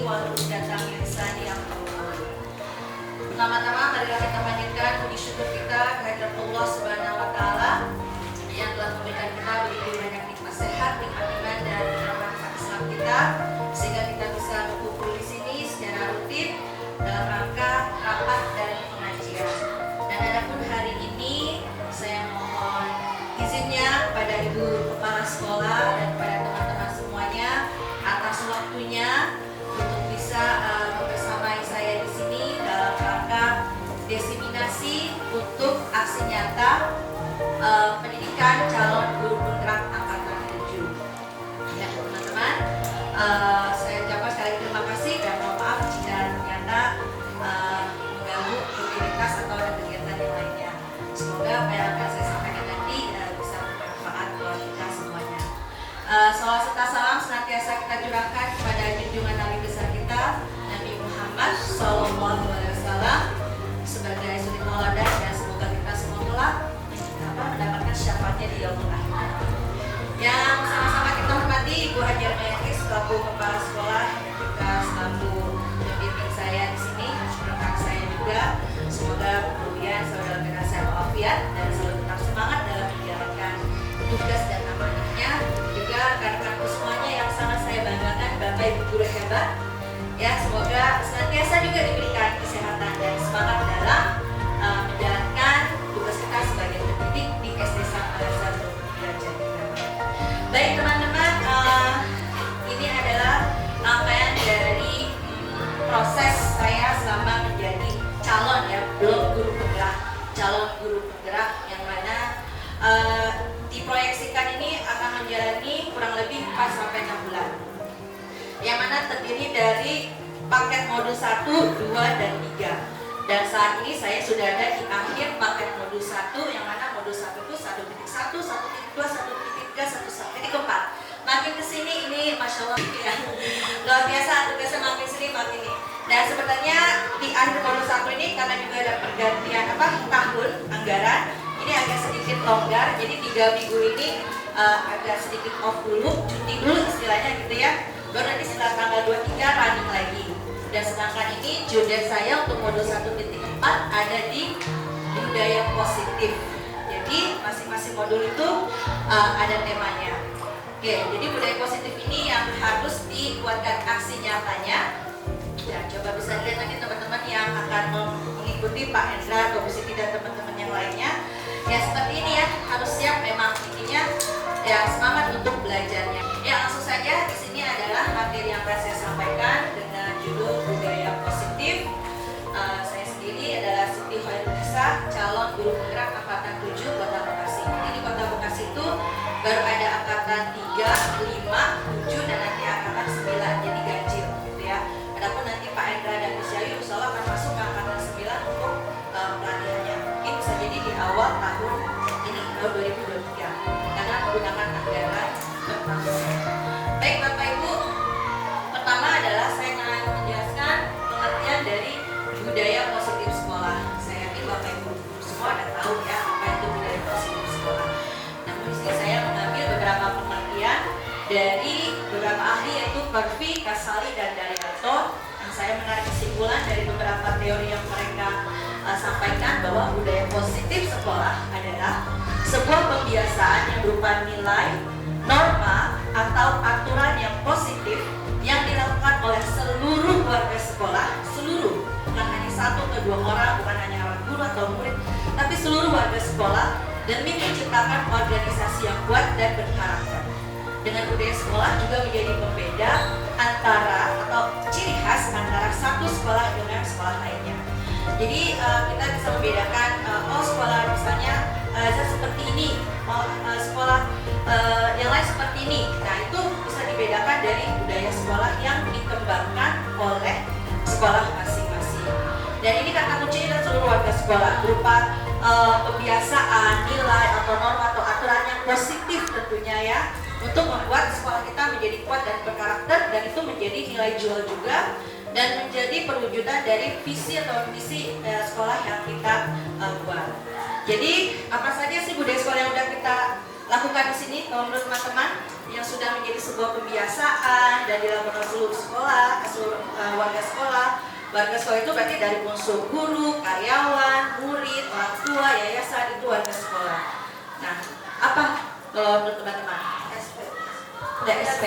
wal datang lisani yang pertama-tama marilah kita panjatkan puji syukur kita kehadirat Allah Subhanahu wa taala yang telah memberikan kita begitu banyak nikmat sehat, nikmat iman dan nikmat Islam kita sehingga kita bisa berkumpul di sini secara rutin dalam rangka rapat dan pengajian. Dan adapun hari ini saya mohon izinnya kepada Ibu Kepala Sekolah dan kepada teman-teman semuanya atas waktunya untuk bisa bersamai saya di sini dalam rangka diseminasi untuk aksi nyata pendidikan calon guru penggerak angkatan 7. Ya teman-teman, saya ucapkan sekali lagi terima kasih dan mohon maaf jika ternyata mengganggu rutinitas atau ada kegiatan yang lainnya. Semoga apa yang akan saya sampaikan nanti bisa bermanfaat buat kita semuanya. Salawat serta salam senantiasa kita curahkan kepada junjungan Nabi besar kita Nabi Muhammad SAW sebagai suri tauladan dan semoga kita semua kelak mendapatkan syafaatnya di yaumul akhir. Yang sama-sama kita hormati Ibu Hajar Mayati selaku kepala sekolah yang juga selalu membimbing saya di sini, rekan saya juga. Semoga kemudian selalu dalam keadaan sehat walafiat dan selalu tetap semangat dalam menjalankan tugas dan amanahnya. Juga rekan-rekanku semuanya yang sangat saya banggakan, Bapak Ibu guru hebat. Ya, semoga senantiasa juga diberikan kesehatan dan semangat dalam menjalankan tugas kita sebagai pendidik di SD Al-Azhar Derajat. Baik teman-teman, ini adalah rangkaian dari proses saya selama menjadi calon ya, belum guru penggerak, calon guru penggerak yang mana diproyeksikan ini akan menjalani kurang lebih 4-6 bulan. Yang mana terdiri dari paket modul 1, 2, dan 3. Dan saat ini saya sudah ada di akhir paket modul 1, yang mana modul 1 itu 1.1, 1.2, 1.3, 1.4. Makin kesini ini Masya Allah ya, luar biasa, tugasnya makin sini makin ini. Dan sebenarnya di akhir modul 1 ini karena juga ada pergantian tahun anggaran, ini agak sedikit longgar, jadi 3 minggu ini agak sedikit off dulu, cuti dulu istilahnya gitu ya. Baru nanti setelah tanggal 23 running lagi. Dan sedangkan ini jodoh saya untuk modul 1.4 ada di budaya positif. Jadi masing-masing modul itu ada temanya. Oke, jadi budaya positif ini yang harus dibuatkan aksi nyatanya. Ya, coba bisa lihat nanti teman-teman yang akan mengikuti Pak Hendra, Pak Bu Siti dan teman-teman yang lainnya. Ya seperti ini ya, harus siap memang intinya ya semangat untuk belajarnya. Ya langsung saja di sini adalah materi yang akan saya sampaikan dengan judul budaya positif. Saya sendiri adalah Siti Khairul Nisa, calon guru penggerak angkatan 7 Kota Bekasi. Jadi di Kota Bekasi itu baru ada angkatan 3, 5, 7 dan nanti angkatan 9 jadi ganjil gitu ya. Adapun nanti Pak Endra dan Gus Yayu insya Allah akan masuk ke angkatan 9 untuk pelatihannya. Mungkin bisa jadi di awal tahun ini, tahun 2023 karena menggunakan anggaran bertahun. Baik Bapak Ibu, pertama adalah saya akan menjelaskan pengertian dari budaya positif sekolah. Saya yakin Bapak Ibu semua sudah tahu ya apa itu budaya positif sekolah. Namun di sini saya mengambil beberapa pengertian dari beberapa ahli yaitu Parvi, Kasali, dan Daryanto. Yang saya menarik kesimpulan dari beberapa teori yang mereka sampaikan bahwa budaya positif sekolah adalah sebuah pembiasaan yang berupa nilai, norma, atau aturan yang positif yang dilakukan oleh seluruh warga sekolah, seluruh, bukan hanya 1 atau 2 orang, bukan hanya orang guru atau murid, tapi seluruh warga sekolah demi menciptakan organisasi yang kuat dan berkarakter. Dengan budaya sekolah juga menjadi pembeda antara atau ciri khas antara satu sekolah dengan sekolah lainnya. Jadi kita bisa membedakan sekolah misalnya seperti ini, sekolah yang lain seperti ini. Nah itu bisa dibedakan dari budaya sekolah yang dikembangkan oleh sekolah masing-masing. Dan ini kata kuncinya seluruh warga sekolah berupa pembiasaan, nilai atau norma atau aturan yang positif tentunya ya, untuk membuat sekolah kita menjadi kuat dan berkarakter, dan itu menjadi nilai jual juga dan menjadi perwujudan dari visi atau misi sekolah yang kita buat. Jadi apa saja sih budaya sekolah yang sudah kita lakukan lakukan di sini, kalau menurut teman-teman yang sudah menjadi sebuah kebiasaan dan dilakukan seluruh sekolah, seluruh warga sekolah itu berarti dari unsur guru, karyawan, murid, orang tua, yayasan, itu warga sekolah. Nah, apa kalau menurut teman-teman? SP.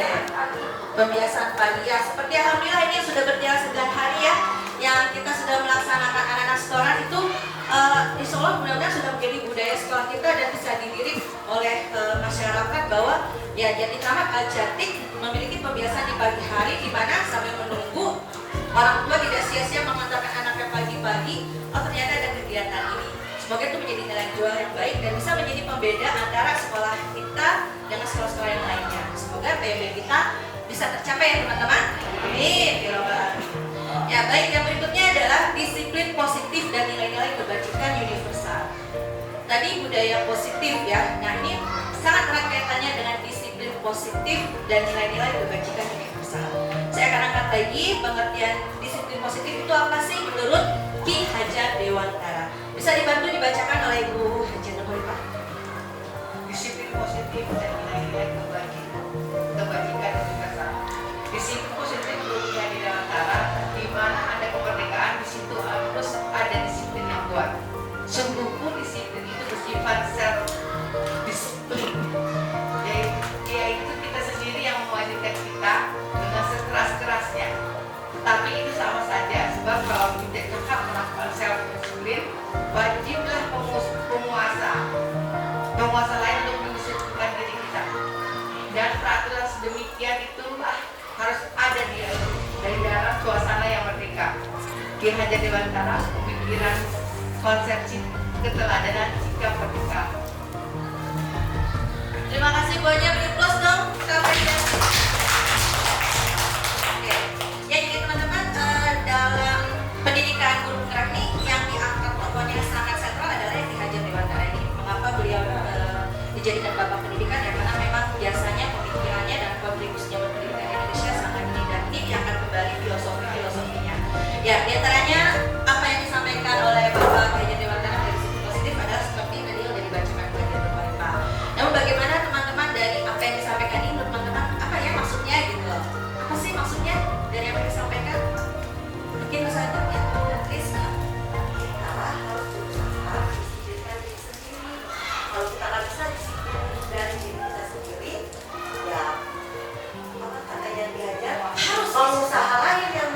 Pembiasaan pagi ya, seperti alhamdulillah ini sudah berjalan 9 hari ya, yang kita sudah melaksanakan anak-anak setoran itu insya Allah mudah-mudahan sudah menjadi budaya sekolah kita dan bisa dilirik oleh masyarakat bahwa ya Jatinangor Al-Jatik memiliki pembiasaan di pagi hari, di mana sambil menunggu orang tua tidak sia-sia mengantarkan anaknya pagi-pagi, oh ternyata ada kegiatan ini. Semoga itu menjadi nilai jual yang baik dan bisa menjadi pembeda antara sekolah kita dengan sekolah-sekolah yang lainnya. Semoga PMB kita bisa tercapai ya teman-teman. Amin. Ya baik, yang berikutnya adalah disiplin positif dan nilai-nilai kebajikan universal. Tadi budaya positif ya, nah ini sangat erat kaitannya dengan disiplin positif dan nilai-nilai kebajikan universal. Saya akan angkat lagi pengertian disiplin positif itu apa sih menurut Ki Hajar Dewantara. Bisa dibantu dibacakan oleh Ibu Hajar Dewantara. Disiplin positif dan nilai-nilai kebajikan universal. Disiplin positif menurut Ki Hajar Dewantara, di mana ada kemerdekaan, di situ harus ada disiplin yang kuat. Sungguh pun disiplin itu bersifat self-disiplin, yaitu kita sendiri yang mewajibkan kita dengan sekeras-kerasnya. Tetapi itu sama saja, sebab kalau kita cekap melakukan self-disiplin, wajiblah penguasa lain untuk mendisiplinkan diri kita. Dan peraturan sedemikian itulah harus ada dari dalam suasana yang merdeka. Ki Hajar Dewantara, pemikiran konsepsi keteladanan sikap merdeka. Terima kasih Bu Hajar, beri plus dong. Oke, ya jadi teman-teman dalam pendidikan guru penggerak ini yang diangkat tokohnya sangat sentral adalah Ki Hajar Dewantara ini. Mengapa beliau dijadikan bapak pendidikan? Ya karena memang biasanya pemikirannya dan kontribusinya pendidikan Indonesia sangat ini dan ini diangkat kembali filosofinya. Ya, diantaranya apa yang disampaikan oleh Bapak Ki Hajar Dewantara dari sisi positif adalah seperti tadi yang sudah dibacakan oleh Bapak. Namun bagaimana teman-teman dari apa yang disampaikan ini menurut teman-teman apa ya maksudnya gitu loh? Apa sih maksudnya dari apa yang disampaikan? Mungkin misalnya ya, Rizka, kita harus berusaha disiplinkan diri sendiri. Kalau kita nggak bisa disiplin dari diri kita sendiri, ya apa kata yang diajar harus pengusaha lain yang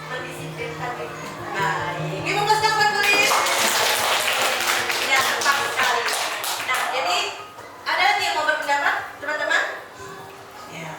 mendisiplinkan diri kita. Baik, ibu Musda Fatkulis. Ya, tepat sekali. Nah, jadi ada lagi yang mau berpendapat, teman-teman? Ya,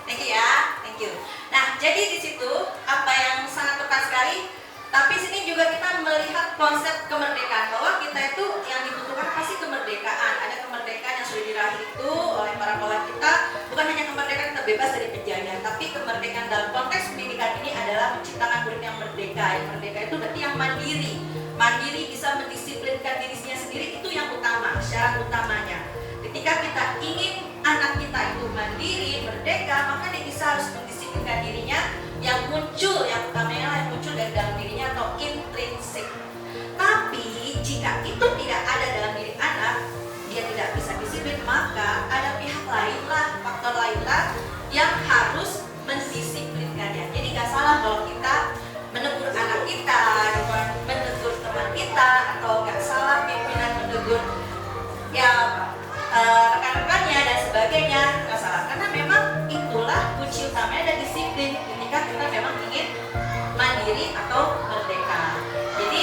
thank you ya, thank you. Nah, jadi di situ apa yang sangat tepat sekali. Tapi sini juga kita melihat konsep kemerdekaan bahwa kita itu yang dibutuhkan pasti kemerdekaan. Ada kemerdekaan yang sudah diraih itu oleh para pahlawan kita, bukan hanya kemerdekaan kita bebas dari penjajah, tapi kemerdekaan dalam konteks pendidikan ini adalah menciptakan murid yang merdeka. Yang merdeka itu berarti yang mandiri. Mandiri bisa mendisiplinkan dirinya sendiri, itu yang utama, syarat utamanya. Ketika kita ingin anak kita itu mandiri, merdeka, maka dia bisa harus mendisiplinkan dirinya. Yang muncul, yang utamanya yang muncul dari dalam dirinya atau intrinsik. Tapi jika itu tidak ada dalam diri anak, dia tidak bisa disiplin, maka ada pihak lain lah, faktor lain lah yang harus mendisiplinkannya. Jadi nggak salah kalau kita menegur anak kita, menegur teman kita, atau nggak salah pimpinan menegur ya rekan-rekannya dan sebagainya, nggak salah, karena memang itulah kunci utamanya dan disiplin ketika kita memang ingin mandiri atau merdeka. Jadi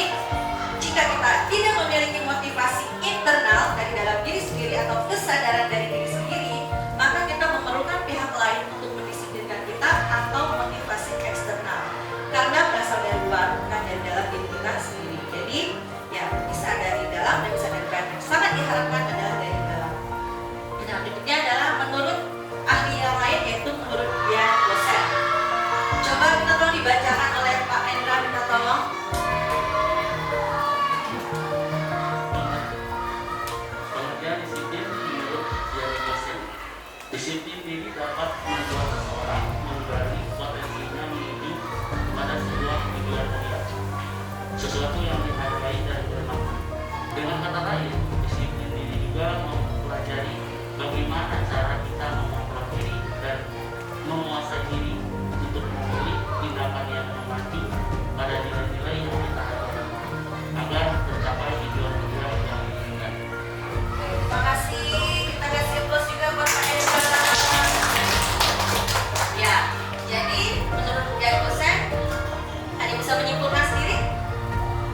jika kita tidak memiliki motivasi internal dari dalam diri sendiri atau kesadaran dari diri sendiri, maka kita memerlukan pihak lain untuk mendisiplinkan kita atau motivasi eksternal, karena berasal dari luar bukan dari dalam diri kita sendiri. Jadi ya bisa dari dalam dan bisa dari luar. Sangat diharapkan adalah dari dalam. Nah, berikutnya adalah menurut ahli yang lain, yaitu menurut dia dosen. Coba kita tolong dibacakan oleh Pak Endra, minta tolong. Pengertian disiplin menurut dia dosen. Disiplin diri dapat membuat seseorang menggali potensinya menuju pada sebuah tujuan mulia, sesuatu yang dihargai dan bermakna. Dengan kata lain, disiplin diri juga mempelajari bagaimana bagaimana cara kita mengontrol diri dan menguasai diri untuk memilih tindakan yang mengacu pada nilai-nilai yang kita harapkan agar tercapai tujuan-tujuan yang diinginkan. Terima kasih. Kita kasih aplaus juga buat Pak Eka. Ya, jadi menurut Jaya dosen, ada bisa menyimpulkan sendiri?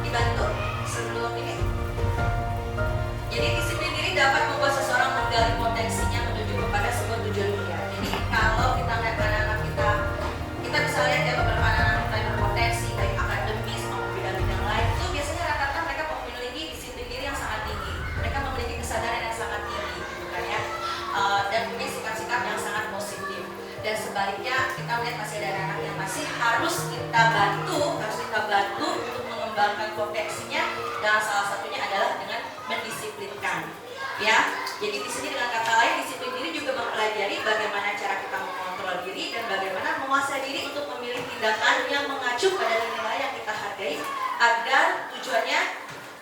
Dibantu sebelum ini. Jadi disiplin diri dapat membuat seseorang menggali potensinya menuju kepada sebuah tujuan mulia. Jadi kalau kita lihat anak-anak kita bisa lihat ya beberapa anak-anak kita yang berpotensi baik akademis maupun bidang-bidang lain itu biasanya rata-rata mereka memiliki disiplin diri yang sangat tinggi. Mereka memiliki kesadaran yang sangat tinggi, gitu kan ya, dan punya sikap-sikap yang sangat positif. Dan sebaliknya kita melihat masih ada anak-anak yang masih harus kita bantu untuk mengembangkan potensinya. Dan salah satunya adalah dengan mendisiplinkan. Ya, jadi di sini dengan kata lain disiplin diri juga mempelajari bagaimana cara kita mengontrol diri dan bagaimana menguasai diri untuk memilih tindakan yang mengacu pada nilai yang kita hargai agar tujuannya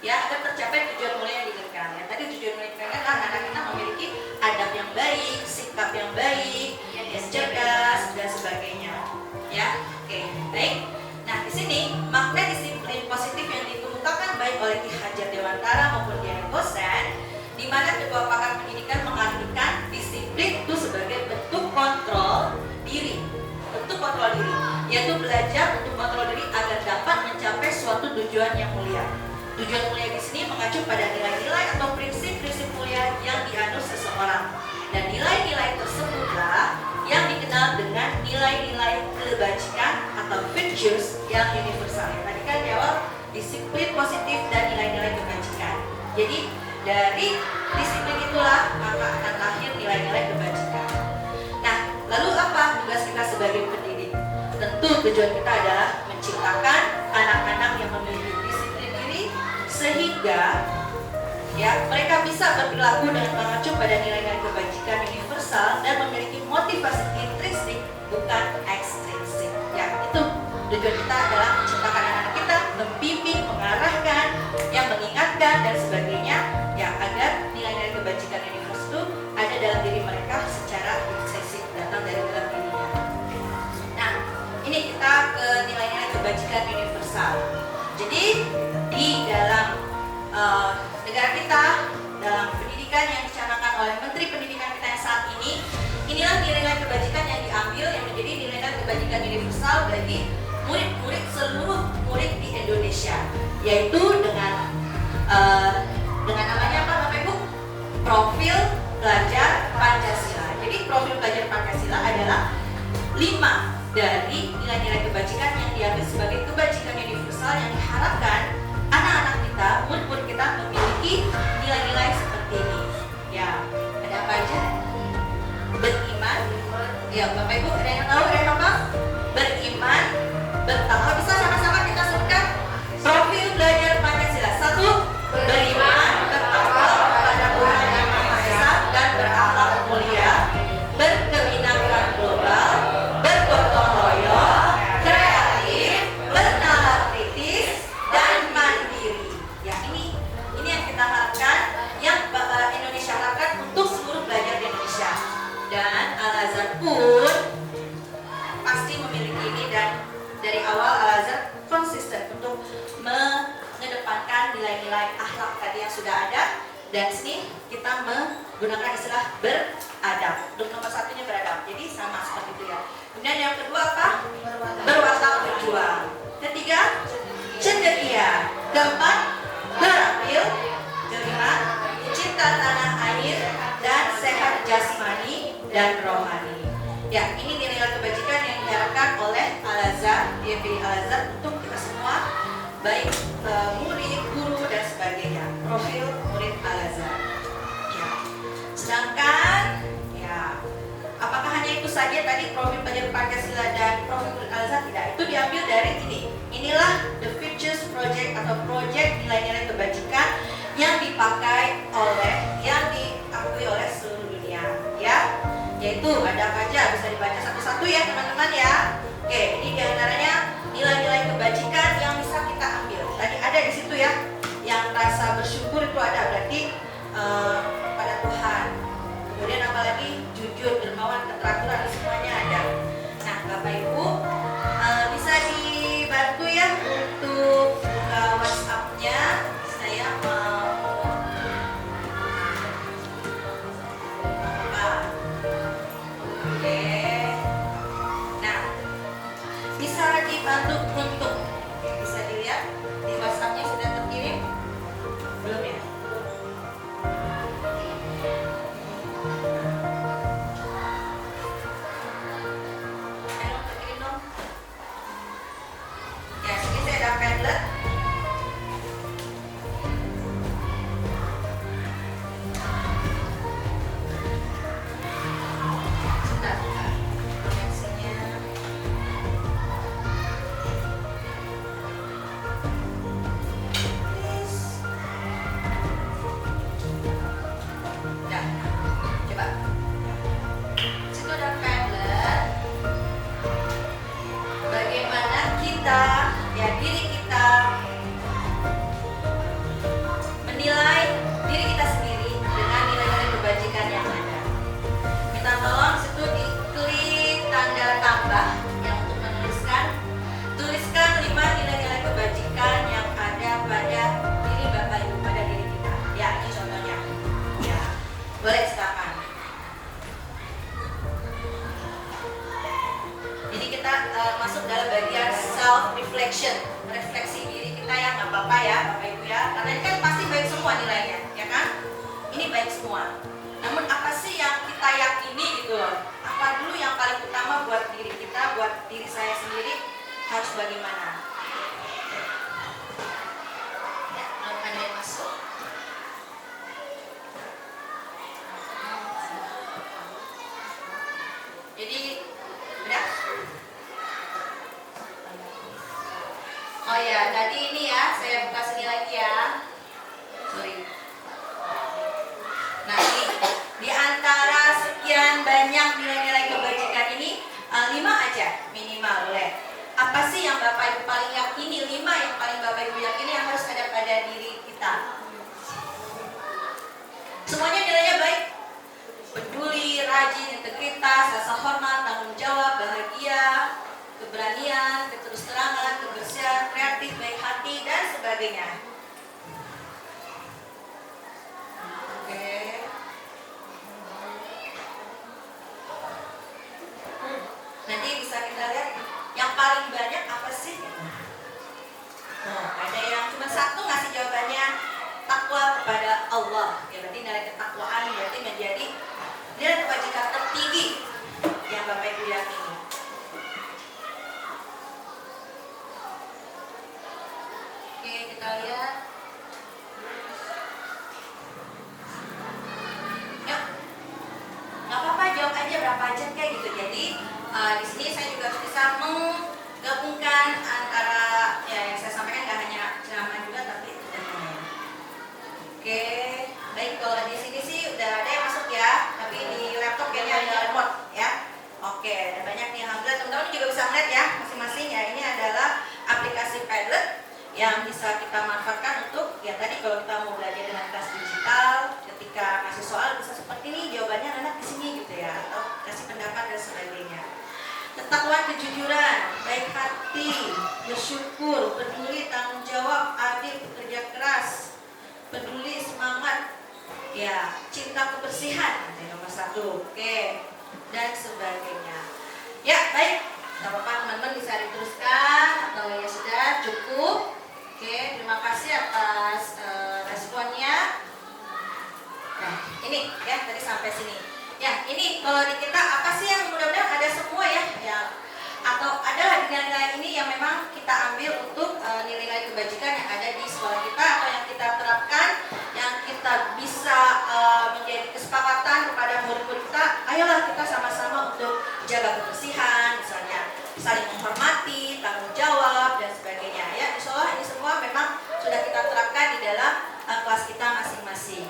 ya agar tercapai tujuan mulia yang diinginkan. Ya, tadi tujuan mulia yang diinginkan adalah anak kita memiliki adab yang baik, sikap yang baik, yang cerdas dan sebagainya. Ya, oke, baik. Nah, di sini makna disiplin positif yang dikemukakan baik oleh Ki Hajar Dewantara maupun Dian Gosen, di mana kedua pakar pendidikan mengartikan disiplin itu sebagai bentuk kontrol diri, yaitu belajar untuk kontrol diri agar dapat mencapai suatu tujuan yang mulia. Tujuan mulia di sini mengacu pada nilai-nilai atau prinsip-prinsip mulia yang dianut seseorang, dan nilai-nilai tersebutlah yang dikenal dengan nilai-nilai kebajikan atau virtues yang universal. Tadi kan di awal disiplin positif dan nilai-nilai kebajikan. Jadi dari disiplin itulah maka akan lahir nilai-nilai kebajikan. Nah, lalu apa tugas kita sebagai pendidik? Tentu tujuan kita adalah menciptakan anak-anak yang memiliki disiplin diri sehingga ya mereka bisa berperilaku dengan mengacu pada nilai-nilai kebajikan universal dan memiliki motivasi intrinsik bukan ekstrinsik. Ya, itu tujuan kita adalah menciptakan anak-anak kita, membimbing, mengarahkan, yang mengingatkan dan sebagainya, ya agar nilai-nilai kebajikan universal itu ada dalam diri mereka secara intrinsik, datang dari dalam dirinya. Nah, ini kita ke nilai-nilai kebajikan universal. Jadi di dalam negara kita, dalam pendidikan yang dicanangkan oleh Menteri Pendidikan kita yang saat ini, inilah nilai-nilai kebajikan yang diambil yang menjadi nilai-nilai kebajikan universal bagi murid-murid seluruh murid di Indonesia, yaitu dengan namanya apa Bapak Ibu? Profil Pelajar Pancasila. Jadi profil pelajar Pancasila adalah 5 dari nilai-nilai kebajikan yang diambil sebagai kebajikan universal yang diharapkan anak-anak kita, murid-murid kita memiliki nilai-nilai seperti ini. Ya, ada apa aja? Beriman. Ya, Bapak Ibu ada yang tahu? Ada yang apa? Beriman, bertakwa. Bisa sama-sama kita sebutkan profil belajar Pancasila. 1. Beriman, bertakwa kepada Tuhan Yang Maha Esa dan berakhlak mulia, berkeminangan global, bergotong royong, kreatif, bernalar kritis, dan mandiri. Ya, ini yang kita harapkan, yang Indonesia harapkan untuk seluruh pelajar di Indonesia. Dan Al-Azhar pun pasti memiliki ini, dan dari awal Al-Azhar konsisten untuk mengedepankan nilai-nilai akhlak tadi yang sudah ada. Dan sini kita menggunakan istilah beradab. Untuk nomor 1-nya beradab. Jadi sama seperti itu ya. Kemudian yang kedua apa? Berwatak berjuang. Ketiga, cendekia. Keempat, berakhir. Kelima, cinta tanah air dan sehat jasmani dan rohani. Ya, ini nilai kebajikan yang diharapkan oleh Al-Azhar, YPI Al-Azhar untuk kita semua, baik murid, guru dan sebagainya. Profil murid Al-Azhar. Ya. Sedangkan, ya, apakah hanya itu saja tadi profil pelajar Pancasila dan profil murid Al-Azhar? Tidak, itu diambil dari ini. Inilah The Futures Project atau proyek nilai-nilai kebajikan yang dipakai oleh, yang diakui oleh seluruh dunia, ya. Yaitu ada apa aja, bisa dibaca satu-satu ya teman-teman ya. Oke, ini diantaranya nilai-nilai kebajikan yang bisa kita ambil. Tadi ada di situ ya, yang rasa bersyukur itu ada, berarti pada Tuhan. Kemudian apa lagi? rapi, jujur, dermawan, keteraturan, semuanya ada. Nah, Bapak Ibu bisa dibantu ya untuk buka WhatsApp-nya. Saya mau apa? Oke. Nah, bisa dibantu untuk bisa dilihat di WhatsApp-nya sudah terkirim belum ya? Ayo terkirim dong. Ya, sini saya ada Padlet. Sebentar, koneksinya. Please. Ya, coba. Situ ada Padlet. Bagaimana kita, ya diri kita menilai diri kita sendiri dengan nilai-nilai kebajikan yang ada. Minta tolong situ diklik tanda tambah yang untuk menuliskan. Tuliskan 5 nilai-nilai kebajikan yang ada pada diri Bapak Ibu, pada diri kita. Ya, ini contohnya. Ya, boleh silakan. Jadi kita masuk dalam bagian self reflection, refleksi diri kita ya, nggak apa-apa ya Bapak Ibu ya, karena ini kan pasti baik semua nilainya, ya kan? Ini baik semua. Namun apa sih yang kita yakini gitu loh? Apa dulu yang paling utama buat diri kita, buat diri saya sendiri harus bagaimana? Ya, belum ada yang masuk. Jadi udah. Oh ya, tadi ini ya, saya buka sini lagi ya. Sorry. Nah, di antara sekian banyak nilai-nilai kebajikan ini, 5 aja minimal boleh. Apa sih yang Bapak Ibu paling yakini? 5 yang paling Bapak Ibu yakini yang harus ada pada diri kita. Semuanya nilainya baik. Peduli, rajin, integritas, rasa hormat, tanggung jawab, bahagia, keberanian, keterusterangan, kebersihan, kreatif, baik hati, dan sebagainya. Oke. Nanti bisa kita lihat yang paling banyak apa sih? Oh, ada yang cuma 1 ngasih jawabannya takwa kepada Allah. Ya, berarti nilai ketakwaan berarti menjadi nilai kebajikan tertinggi yang Bapak Ibu yakini. Oke, kita lihat. Yuk, nggak apa-apa, jawab aja berapa aja kayak gitu. Jadi di sini saya juga harus bisa menggabungkan antara ya yang saya sampaikan nggak hanya ceramah juga tapi dan lain. Oke, baik, kalau di sini sih udah ada yang masuk ya, tapi di laptop kayaknya ada remote ya. Oke, ada banyak nih, alhamdulillah teman-teman juga bisa melihat ya masing-masing ya. Ini adalah aplikasi Padlet yang bisa kita manfaatkan untuk ya tadi kalau kita mau belajar dengan kelas digital, ketika ngasih soal bisa seperti ini, jawabannya anak di sini gitu ya, atau kasih pendapat dan sebagainya. Ketakwaan, kejujuran, baik hati, bersyukur, peduli, tanggung jawab, adil, bekerja keras, peduli, semangat, ya cinta, kebersihan, nomor 1, oke, dan sebagainya. Ya baik, nggak apa-apa teman-teman bisa diteruskan atau ya sudah cukup. Oke, terima kasih atas responnya. Nah ini ya tadi sampai sini. Ya ini kalau di kita apa sih yang mudah-mudahan ada semua ya, atau ada nilai-nilai ini yang memang kita ambil untuk nilai-nilai kebajikan yang ada di sekolah kita atau yang kita terapkan, yang kita bisa menjadi kesepakatan kepada murid-murid kita. Ayolah kita sama-sama untuk jaga kebersihan, misalnya saling menghormati, tanggung jawab dan sebagainya ya. Insyaallah ini semua memang sudah kita terapkan di dalam kelas kita masing-masing.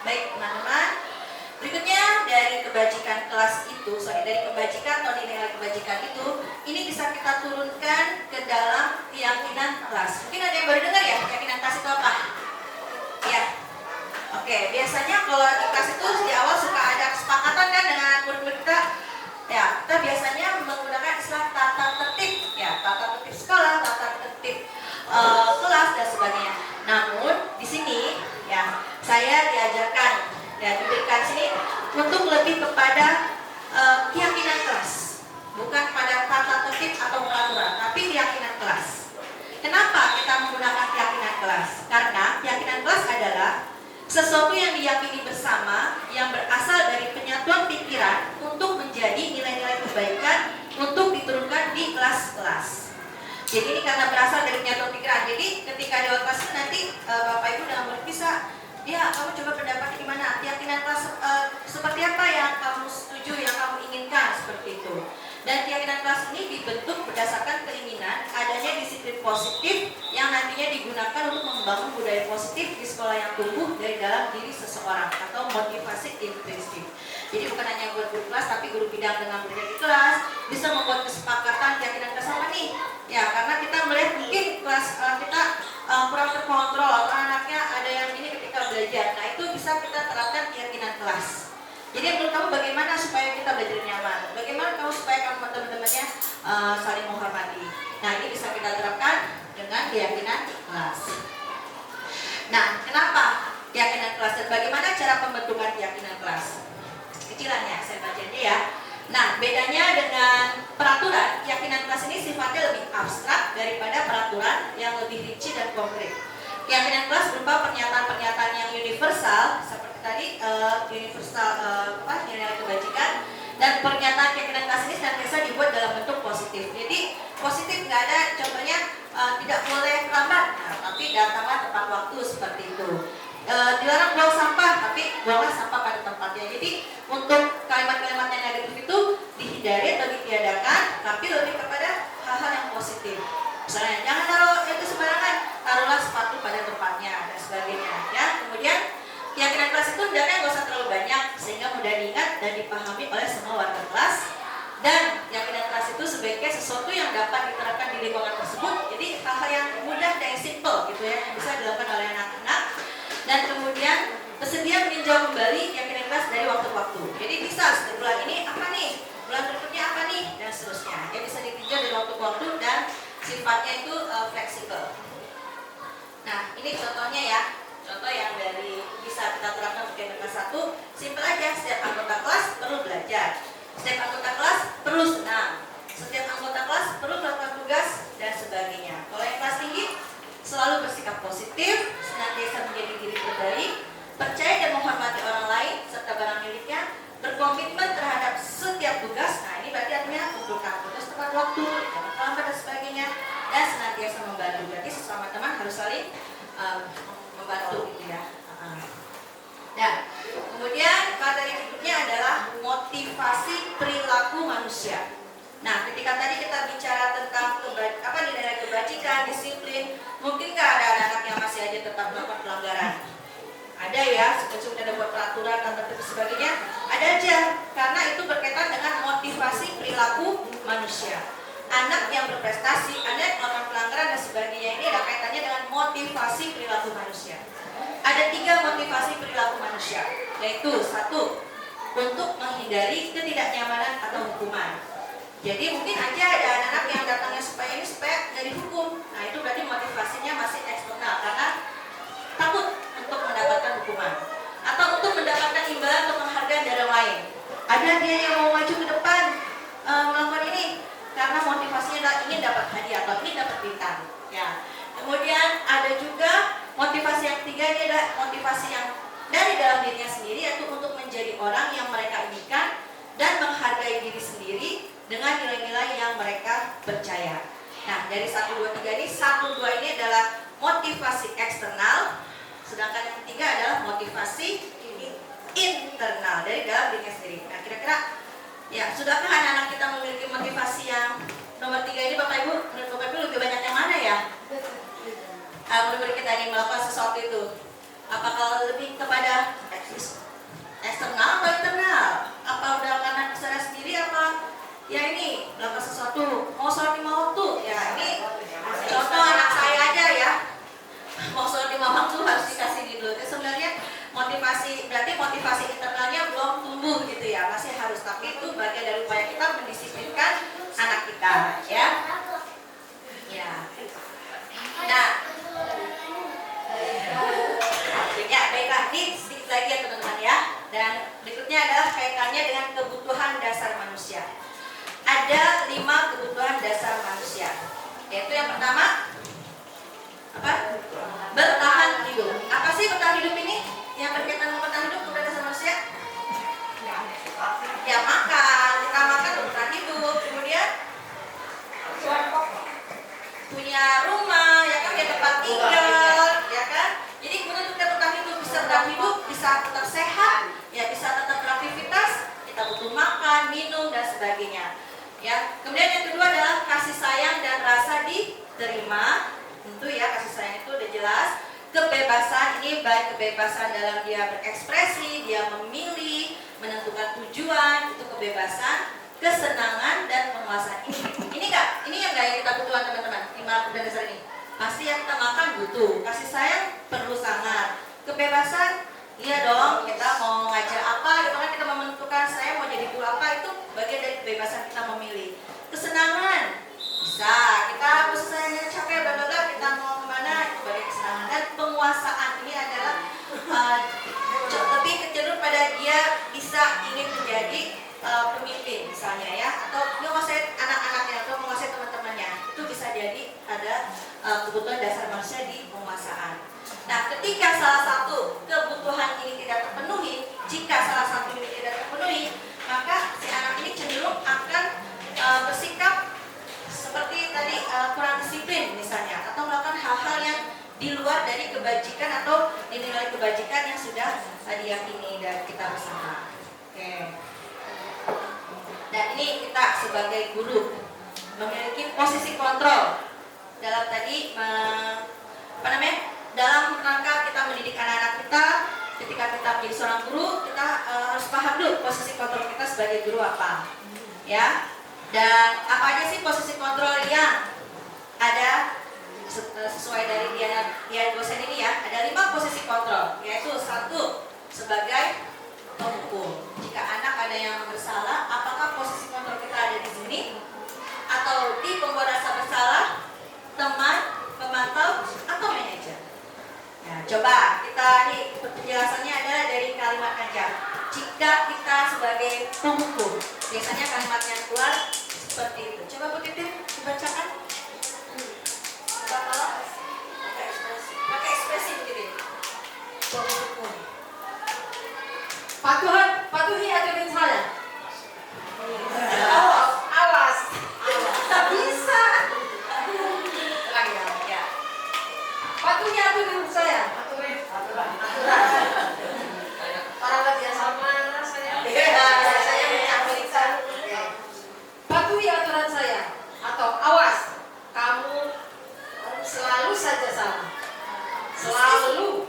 Baik teman-teman, berikutnya dari kebajikan kelas itu, dari kebajikan atau nilai kebajikan itu, ini bisa kita turunkan ke dalam keyakinan kelas. Mungkin ada yang baru dengar ya, keyakinan kelas itu apa? Ya, oke. Biasanya kalau di kelas itu di awal suka ada kesepakatan kan lebih kepada keyakinan kelas, bukan pada tata tertib atau peraturan, tapi keyakinan kelas. Kenapa kita menggunakan keyakinan kelas? Karena keyakinan kelas adalah sesuatu yang diyakini bersama yang berasal dari penyatuan pikiran untuk menjadi nilai-nilai kebaikan untuk diturunkan di kelas-kelas. Jadi ini karena berasal dari penyatuan pikiran. Jadi ketika di kelas itu nanti Bapak Ibu dengan murid bisa, ya kamu coba pendapat gimana, keyakinan kelas seperti apa yang kamu setuju, yang kamu inginkan, seperti itu. Dan keyakinan kelas ini dibentuk berdasarkan keinginan adanya disiplin positif yang nantinya digunakan untuk membangun budaya positif di sekolah yang tumbuh dari dalam diri seseorang atau motivasi intrinsik. Jadi bukan hanya buat guru kelas, tapi guru bidang dengan murid di kelas bisa membuat kesepakatan keyakinan kelas apa nih? Ya, karena kita melihat mungkin kelas kita kurang terkontrol atau anaknya ada yang ini ketika belajar. Nah, itu bisa kita terapkan keyakinan kelas. Jadi menurut kamu bagaimana supaya kita belajar nyaman? Bagaimana kamu supaya kamu teman-temannya saling menghormati? Nah, ini bisa kita terapkan dengan keyakinan kelas. Nah, kenapa keyakinan kelas dan bagaimana cara pembentukan keyakinan kelas? Kecilannya saya bacanya ya. Nah, bedanya dengan peraturan, keyakinan kelas ini sifatnya lebih abstrak daripada peraturan yang lebih rinci dan konkret. Keyakinan kelas berupa pernyataan-pernyataan yang universal seperti tadi nilai kebajikan, dan pernyataan keyakinan kelas ini senantiasa dibuat dalam bentuk positif. Jadi positif nggak ada, contohnya tidak boleh lambat, tapi datanglah tepat waktu seperti itu. Dilarang buang sampah, tapi buanglah sampah pada tempatnya. Jadi untuk kalimat-kalimat yang negatif itu dihindari atau ditiadakan, tapi lebih kepada hal-hal yang positif. Misalnya jangan taruh itu sembarangan, taruhlah sepatu pada tempatnya dan sebagainya. Ya, kemudian keyakinan kelas itu hendaknya nggak usah terlalu banyak sehingga mudah diingat dan dipahami oleh semua warga kelas. Dan keyakinan kelas itu sebaiknya sesuatu yang dapat diterapkan di lingkungan tersebut. Jadi hal-hal yang mudah dan simple gitu ya, yang bisa dilakukan oleh anak-anak. Dan kemudian bersedia meninjau kembali keyakinan kelas dari waktu ke waktu. Jadi bisa setiap bulan ini apa nih, bulan berikutnya apa nih, dan seterusnya. Ya, bisa ditinjau dari waktu ke waktu dan sifatnya itu fleksibel. Nah, ini contohnya ya. Contoh yang dari bisa kita terapkan untuk keyakinan kelas 1, simpel aja, setiap anggota kelas perlu belajar. Setiap anggota kelas perlu senang. Setiap anggota kelas perlu melakukan tugas dan sebagainya. Kalau yang kelas tinggi, selalu bersikap positif, senantiasa menjadi diri terbaik, percaya dan menghormati orang lain serta barang miliknya, berkomitmen terhadap setiap tugas. Nah, ini berarti artinya kumpulkan tugas tepat waktu, jangan terlambat dan sebagainya, dan senantiasa membantu. Berarti sesama teman harus saling membantu gitu ya. Nah, kemudian materi berikutnya adalah motivasi perilaku manusia. Nah, ketika tadi kita bicara tentang nilai kebajikan, disiplin, mungkinkah ada anak-anak yang masih aja tetap melakukan pelanggaran? Ada ya, seperti ada buat peraturan dan sebagainya, ada aja, karena itu berkaitan dengan motivasi perilaku manusia. Anak yang berprestasi, anak yang melakukan pelanggaran dan sebagainya, ini ada kaitannya dengan motivasi perilaku manusia. Ada 3 motivasi perilaku manusia, yaitu 1, untuk menghindari ketidaknyamanan atau hukuman. Jadi mungkin aja ada anak-anak yang datangnya supaya nggak dihukum. Nah, itu berarti motivasinya masih eksternal karena takut untuk mendapatkan hukuman atau untuk mendapatkan imbalan atau penghargaan dari orang lain. Ada dia yang mau maju ke depan melakukan ini karena motivasinya adalah ingin dapat hadiah atau ingin dapat bintang. Ya. Kemudian ada juga motivasi yang ketiga, ini adalah motivasi yang dari dalam dirinya sendiri, yaitu untuk menjadi orang yang mereka inginkan dan menghargai diri sendiri dengan nilai-nilai yang mereka percaya. Nah, dari 1, 2, 3 ini, 1, 2 ini adalah motivasi eksternal, sedangkan yang ketiga adalah motivasi internal dari dalam dirinya sendiri. Nah, kira-kira ya, sudahkah anak-anak kita memiliki motivasi yang nomor 3 ini, Bapak Ibu? Menurut Bapak Ibu lebih banyak yang mana ya? Menurut kita ini melakukan sesuatu itu, apakah lebih kepada eksternal atau internal? Apa udah karena kesadaran sendiri apa? Ya, ini melakukan sesuatu, mau sholat 5 waktu. Ya, ini contoh anak saya aja ya, mau sholat 5 waktu harus dikasih dulu. Itu sebenarnya motivasi, berarti motivasi internalnya belum tumbuh gitu ya, masih harus. Tapi itu bagian dari upaya kita mendisiplinkan anak kita ya. Ya. Nah, ya baiklah, ini sedikit lagi ya teman-teman ya. Dan berikutnya adalah kaitannya manusia. Ada 5 kebutuhan dasar manusia, yaitu yang pertama apa? Bertahan hidup. Apa sih bertahan hidup ini? Yang berkaitan dengan bertahan hidup kebutuhan dasar manusia? Ya makan, kita makan untuk bertahan hidup. Kemudian punya rumah, ya kan, punya tempat tinggal, ya kan. Jadi kemudian kita bertahan hidup, bisa bertahan hidup, bisa tetap sehat, ya bisa tetap beraktivitas, kita butuh makan, minum dan sebagainya. Ya, kemudian yang kedua adalah kasih sayang dan rasa diterima. Tentu ya, kasih sayang itu udah jelas. Kebebasan ini baik kebebasan dalam dia berekspresi, dia memilih, menentukan tujuan, itu kebebasan, kesenangan dan penguasaan. Ini enggak, ini yang gak kita butuhkan teman-teman. 5 kebutuhan dasar ini. Pasti yang kita makan butuh. Kasih sayang perlu sangat. Kebebasan, iya dong, kita mau ngajar apa, gitu kan, kita mau menentukan saya mau jadi guru apa, itu bagian dari kebebasan kita memilih. Kesenangan, bisa, kita misalnya capek bla bla bla, kita mau kemana, itu bagian kesenangan. Dan penguasaan ini adalah lebih cenderung pada dia bisa ingin menjadi pemimpin misalnya ya, atau menguasai anak-anaknya atau menguasai teman-temannya. Itu bisa jadi ada kebutuhan dasar manusia di penguasaan. Nah, ketika salah satu kebutuhan ini tidak terpenuhi, jika salah satu ini tidak terpenuhi, maka si anak ini cenderung akan bersikap seperti tadi, kurang disiplin misalnya, atau melakukan hal-hal yang di luar dari kebajikan atau nilai kebajikan yang sudah diyakini dan kita bersama. Oke. Dan ini kita sebagai guru memiliki posisi kontrol dalam tadi dalam rangka kita mendidik anak-anak kita. Ketika kita menjadi seorang guru, kita harus paham dulu posisi kontrol kita sebagai guru apa, ya. Dan apa aja sih posisi kontrol yang ada sesuai dari dia dosen ini ya? Ada 5 posisi kontrol, yaitu 1 sebagai penghukum. Jika anak ada yang bersalah, apakah posisi kontrol kita ada di sini atau di pembuat rasa bersalah, teman, pemantau, atau manajer? Nah, coba kita nih penjelasannya adalah dari kalimat aja. Jika kita sebagai penghukum, biasanya kalimatnya keluar seperti itu. Coba Bu Titin dibacakan. Coba kalau pakai ekspresi Bu Titin. Penghukum. Patuhi aturan saya. Awas. Tak bisa. Ya. Patuhi aturan saya. Aturan. Para latihan sama saya. Saya menyampaikan. Patuhi aturan saya. Atau awas, kamu selalu saja salah. Selalu.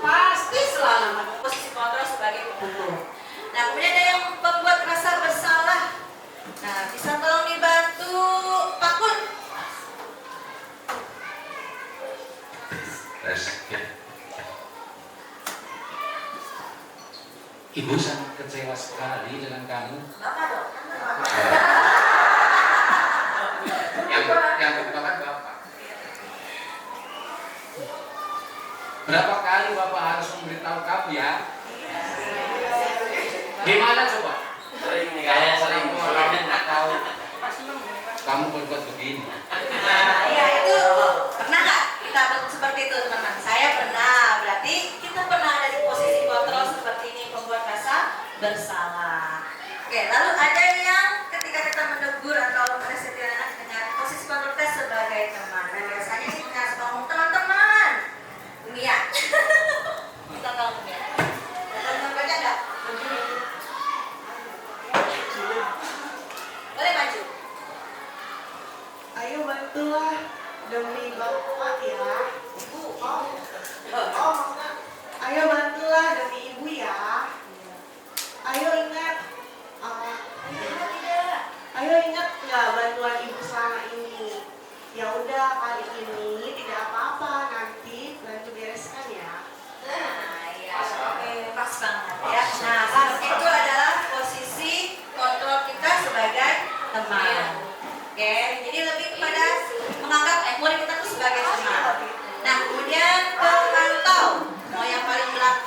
Pasti selalu. Posisi kontrol sebagai penghukum. Nah, kemudian ada yang membuat rasa bersalah. Nah, bisa tolong dibantu Pak Kun. Ibu sangat kecewa sekali dengan kamu. Bapak dong. Yang kedua kan Bapak. Berapa kali Bapak harus memberitahu kamu ya? Gimana coba? Saya sering nggak tahu. Kamu berbuat begini. Nah, ya itu pernah nggak kita seperti itu teman-teman? Saya pernah. Berarti kita pernah ada di posisi kontrol seperti ini, membuat rasa bersalah. Oke, lalu ada yang ketika kita menegur atau menasihati anak dengan posisi kontrol kita sebagai teman. Nah, biasanya kita harus ngomong teman-teman. Mia. Kita tahu Mia. Teman-teman baca nggak? Boleh maju. Ayo bantulah demi bapak ya. Ibu. Maksudnya, ayo bantulah demi ibu ya. Ayo ingat, ayo ingat nggak bantuan ibu selama ini? Ya udah kali ini tidak apa-apa, nanti bantu bereskan ya. Nah, ya, oke, pas banget ya. Nah, itu adalah posisi kontrol kita sebagai teman. Oke, jadi lebih kepada menganggap murid kita itu sebagai teman. Nah, kemudian pemantau, mau yang paling belakang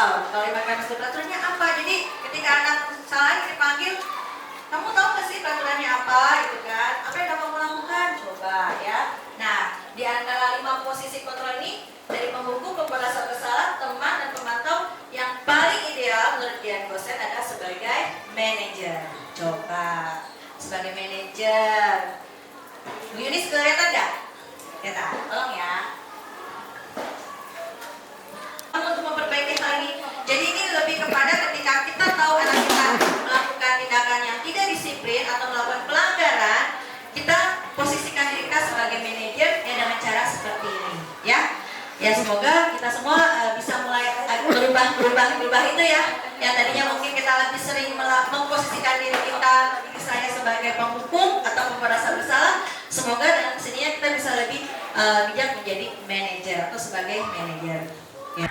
memantau. Kalau lima KMS peraturannya apa? Jadi ketika anak salah dipanggil, kamu tahu nggak sih peraturannya apa? Gitu kan? Apa yang kamu lakukan? Coba ya. Nah, di antara 5 posisi kontrol ini, dari penghukum, pemberasa bersalah, teman, dan pemantau, yang paling ideal menurut Dian Gosen adalah sebagai manajer. Coba sebagai manajer. Bu Yunis kelihatan nggak? Kelihatan. Tolong ya. Untuk memperbaiki hal ini, jadi ini lebih kepada ketika kita tahu anak kita melakukan tindakan yang tidak disiplin atau melakukan pelanggaran, kita posisikan diri kita sebagai manajer ya dengan cara seperti ini, ya. Ya semoga kita semua bisa mulai berubah itu ya. Yang tadinya mungkin kita lebih sering memposisikan diri kita, saya sebagai penghukum atau pemberasa bersalah, semoga dengan kesininya kita bisa lebih bijak menjadi manajer atau sebagai manajer. Ya.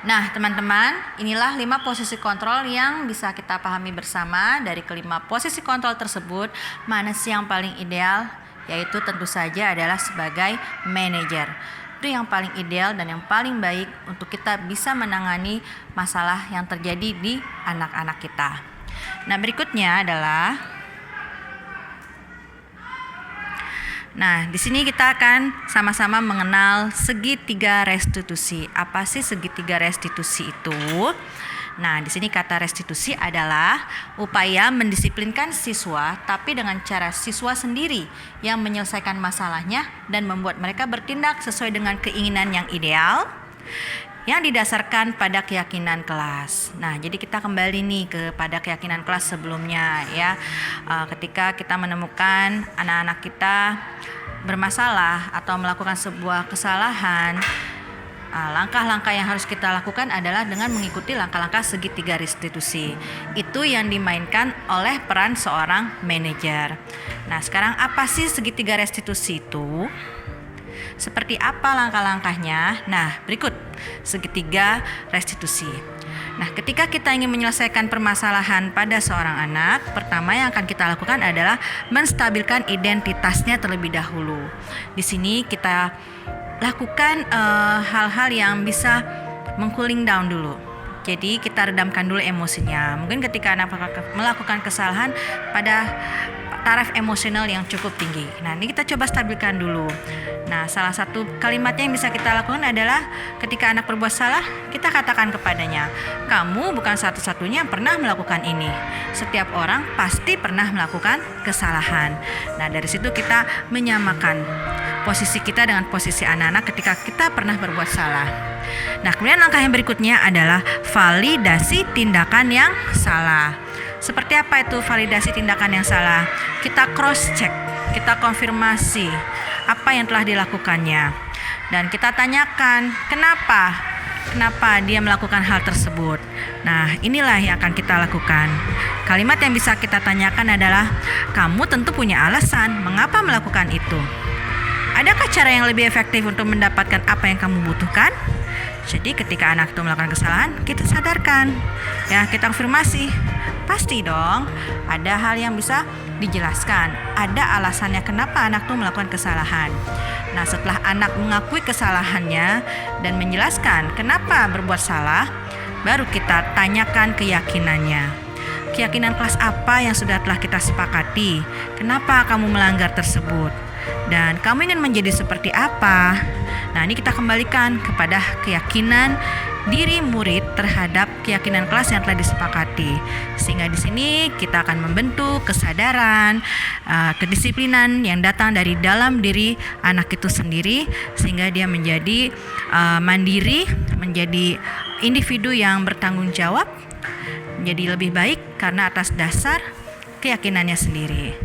Nah teman-teman, inilah 5 posisi kontrol yang bisa kita pahami bersama. Dari kelima posisi kontrol tersebut, mana sih yang paling ideal? Yaitu tentu saja adalah sebagai manajer. Itu yang paling ideal dan yang paling baik untuk kita bisa menangani masalah yang terjadi di anak-anak kita. Nah berikutnya adalah, di sini kita akan sama-sama mengenal segitiga restitusi. Apa sih segitiga restitusi itu? Nah, di sini kata restitusi adalah upaya mendisiplinkan siswa, tapi dengan cara siswa sendiri yang menyelesaikan masalahnya dan membuat mereka bertindak sesuai dengan keinginan yang ideal, yang didasarkan pada keyakinan kelas. Nah, jadi kita kembali nih kepada keyakinan kelas sebelumnya ya. Ketika kita menemukan anak-anak kita bermasalah atau melakukan sebuah kesalahan, langkah-langkah yang harus kita lakukan adalah dengan mengikuti langkah-langkah segitiga restitusi. Itu yang dimainkan oleh peran seorang manajer. Nah, sekarang apa sih segitiga restitusi itu? Seperti apa langkah-langkahnya? Nah, berikut segitiga restitusi. Nah, ketika kita ingin menyelesaikan permasalahan pada seorang anak, pertama yang akan kita lakukan adalah menstabilkan identitasnya terlebih dahulu. Di sini kita lakukan hal-hal yang bisa meng-cooling down dulu. Jadi kita redamkan dulu emosinya. Mungkin ketika anak melakukan kesalahan pada taraf emosional yang cukup tinggi. Nah, ini kita coba stabilkan dulu. Nah, salah satu kalimatnya yang bisa kita lakukan adalah ketika anak berbuat salah, kita katakan kepadanya, kamu bukan satu-satunya yang pernah melakukan ini. Setiap orang pasti pernah melakukan kesalahan. Nah, dari situ kita menyamakan posisi kita dengan posisi anak-anak ketika kita pernah berbuat salah. Nah, kemudian langkah yang berikutnya adalah validasi tindakan yang salah. Seperti apa itu validasi tindakan yang salah? Kita cross check, kita konfirmasi apa yang telah dilakukannya, dan kita tanyakan kenapa dia melakukan hal tersebut. Nah, inilah yang akan kita lakukan. Kalimat yang bisa kita tanyakan adalah, kamu tentu punya alasan mengapa melakukan itu. Adakah cara yang lebih efektif untuk mendapatkan apa yang kamu butuhkan? Jadi ketika anak itu melakukan kesalahan, kita sadarkan, ya, kita konfirmasi. Pasti dong, ada hal yang bisa dijelaskan, ada alasannya kenapa anak itu melakukan kesalahan. Nah, setelah anak mengakui kesalahannya dan menjelaskan kenapa berbuat salah, baru kita tanyakan keyakinannya. Keyakinan kelas apa yang sudah telah kita sepakati? Kenapa kamu melanggar tersebut? Dan kamu ingin menjadi seperti apa? Nah, ini kita kembalikan kepada keyakinan diri murid terhadap keyakinan kelas yang telah disepakati. Sehingga di sini kita akan membentuk kesadaran, kedisiplinan yang datang dari dalam diri anak itu sendiri, sehingga dia menjadi mandiri, menjadi individu yang bertanggung jawab, menjadi lebih baik karena atas dasar keyakinannya sendiri.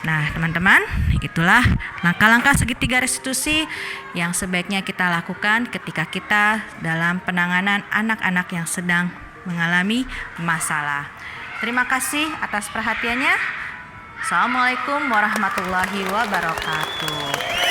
Nah, teman-teman, itulah langkah-langkah segitiga restitusi yang sebaiknya kita lakukan ketika kita dalam penanganan anak-anak yang sedang mengalami masalah. Terima kasih atas perhatiannya. Assalamualaikum warahmatullahi wabarakatuh.